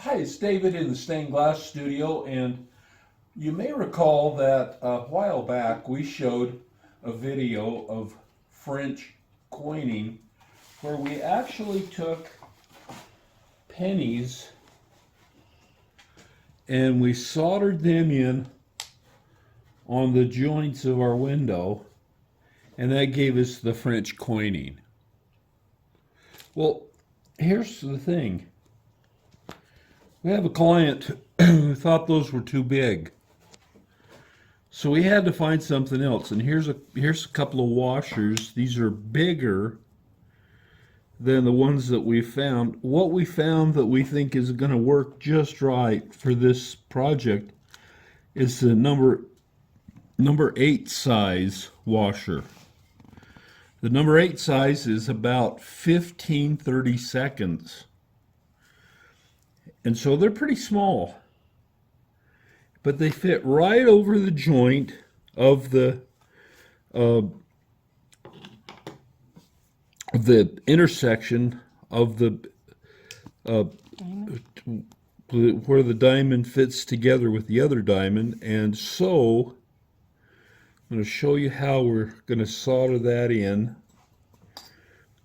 Hi, it's David in the stained glass studio, and you may recall that a while back we showed a video of French coining where we actually took pennies and we soldered them in on the joints of our window, and that gave us the French coining. Well, here's the thing. We have a client who thought those were too big. So we had to find something else. And here's a couple of washers. These are bigger than the ones that we found. What we found that we think is going to work just right for this project is the number 8 size washer. The number 8 size is about 15-30 seconds. And so they're pretty small, but they fit right over the joint of the intersection of the where the diamond fits together with the other diamond. And so I'm going to show you how we're going to solder that in.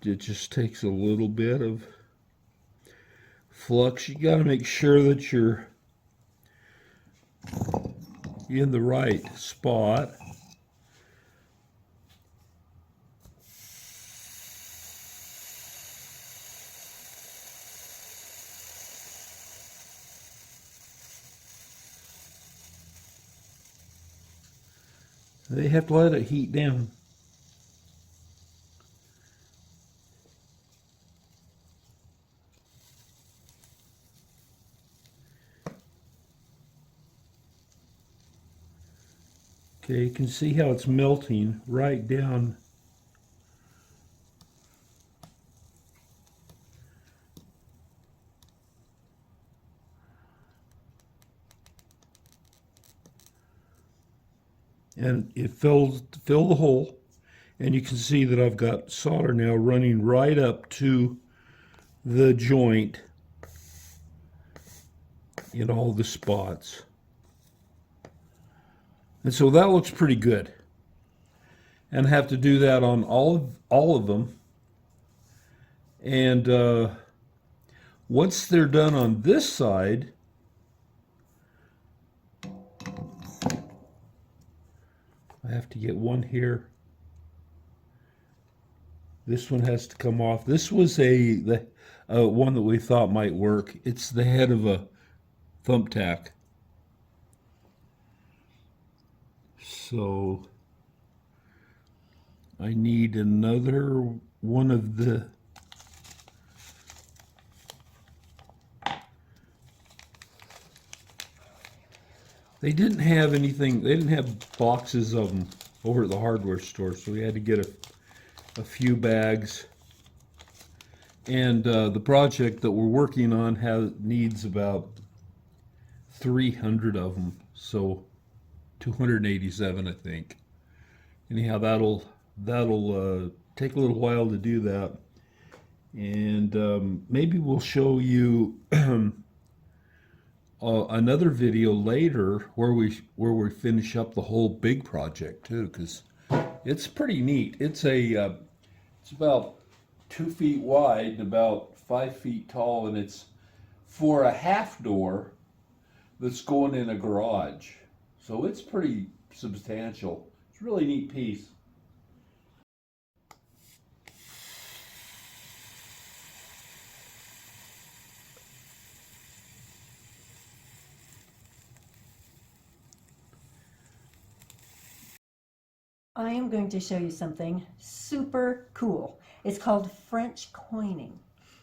It just takes a little bit of flux. You got to make sure that you're in the right spot. They have to let it heat down. Okay, you can see how it's melting right down. And it filled the hole, and you can see that I've got solder now running right up to the joint in all the spots. And so that looks pretty good. And I have to do that on all of them. And once they're done on this side, I have to get one here. This one has to come off. This was the one that we thought might work. It's the head of a thumbtack. So I need another one of the They didn't have anything, they didn't have boxes of them over at the hardware store, so we had to get a few bags. And the project that we're working on needs about 300 of them, so 287, I think. Anyhow, that'll take a little while to do that, and maybe we'll show you another video later where we finish up the whole big project too, because it's pretty neat. It's about 2 feet wide and about 5 feet tall, and it's for a half door that's going in a garage. So it's pretty substantial. It's a really neat piece. I am going to show you something super cool. It's called French coining.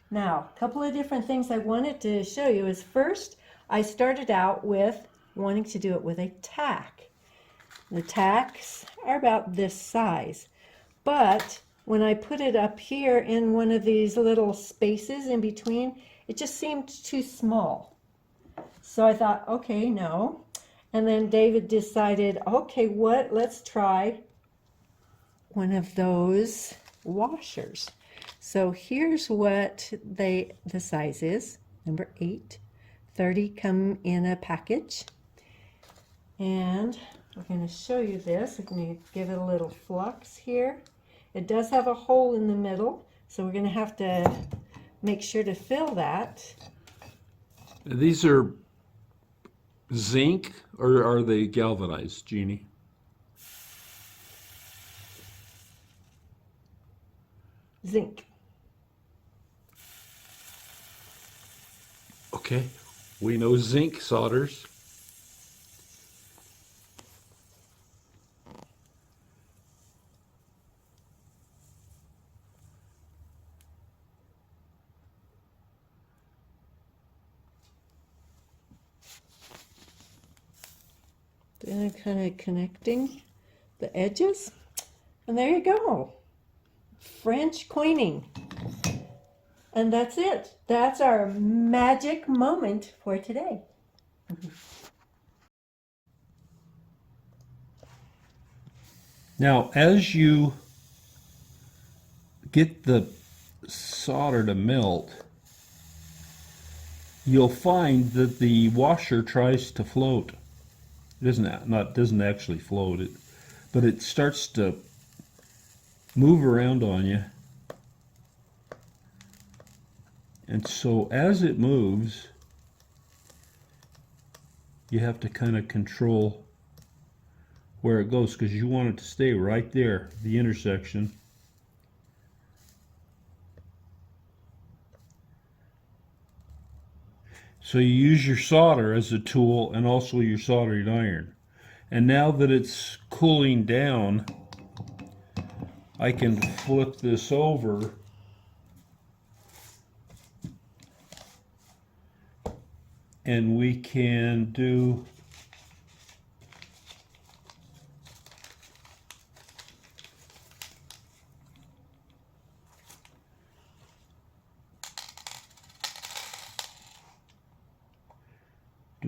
Now, a couple of different things I wanted to show you is, first, I started out with wanting to do it with a tack. The tacks are about this size, but when I put it up here in one of these little spaces in between, it just seemed too small. So I thought, okay, no. And then David decided, okay, let's try one of those washers. So here's what the size is, number 8, 30 come in a package. And we're going to show you this. I'm going to give it a little flux here. It does have a hole in the middle, so we're going to have to make sure to fill that. These are zinc, or are they galvanized, Jeannie? Zinc. Okay, we know zinc solders. Then I'm kind of connecting the edges. And there you go. French coining. And that's it. That's our magic moment for today. Now, as you get the solder to melt, you'll find that the washer tries to float. It doesn't actually float, but it starts to move around on you. And so as it moves, you have to kind of control where it goes, because you want it to stay right there, the intersection. So you use your solder as a tool and also your soldering iron. And now that it's cooling down, I can flip this over and we can do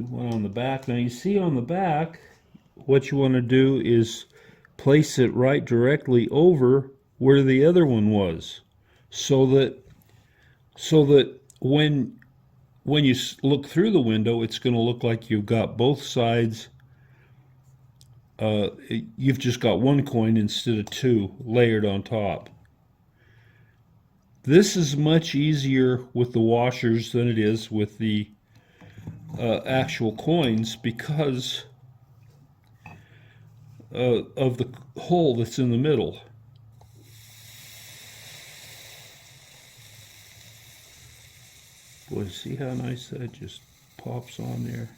one on the back. Now you see on the back, what you want to do is place it right directly over where the other one was, so that when you look through the window, it's going to look like you've got both sides. You've just got one coin instead of two layered on top. This is much easier with the washers than it is with the actual coins, because of the hole that's in the middle. Boy, see how nice that just pops on there.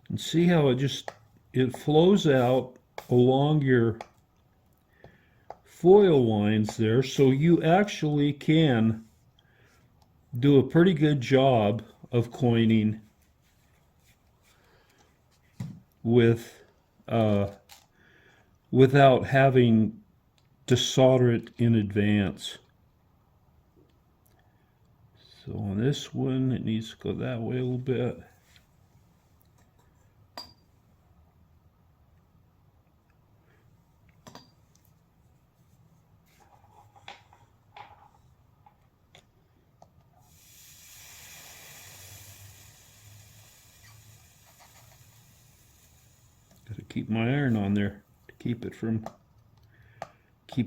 And see how it flows out along your foil lines there, so you actually can do a pretty good job of coining with without having to solder it in advance. So on this one, it needs to go that way a little bit. Gotta keep my iron on there to keep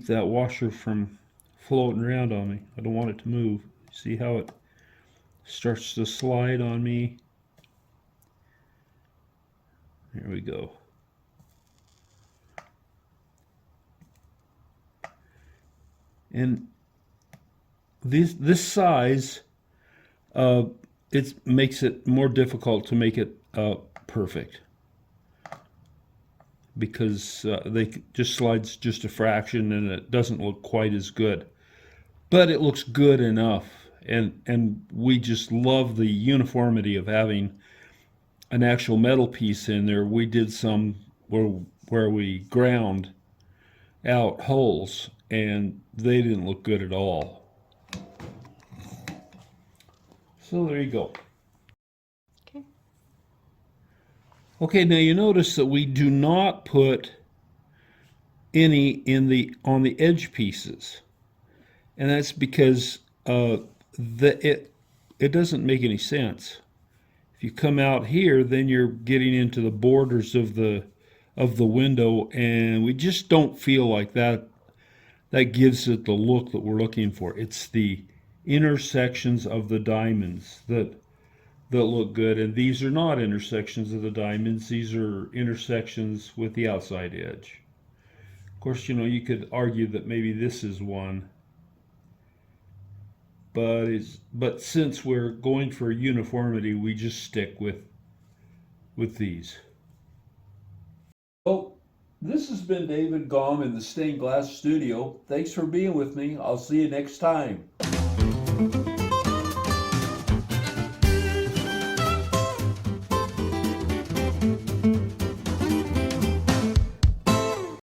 that washer from floating around on me. I don't want it to move. See how it starts to slide on me? There we go. And this size, it makes it more difficult to make it perfect, because they just slides just a fraction and it doesn't look quite as good, but it looks good enough. And we just love the uniformity of having an actual metal piece in there. We did some where we ground out holes and they didn't look good at all. So there you go. Okay. Okay, now you notice that we do not put any on the edge pieces, and that's because it doesn't make any sense. If you come out here, then you're getting into the borders of the window, and we just don't feel like that gives it the look that we're looking for. It's the intersections of the diamonds that look good, and these are not intersections of the diamonds. These are intersections with the outside edge. Of course, you know, you could argue that maybe this is one, but since we're going for uniformity, we just stick with these. Well, this has been David Gomm in the Stained Glass Studio. Thanks for being with me. I'll see you next time.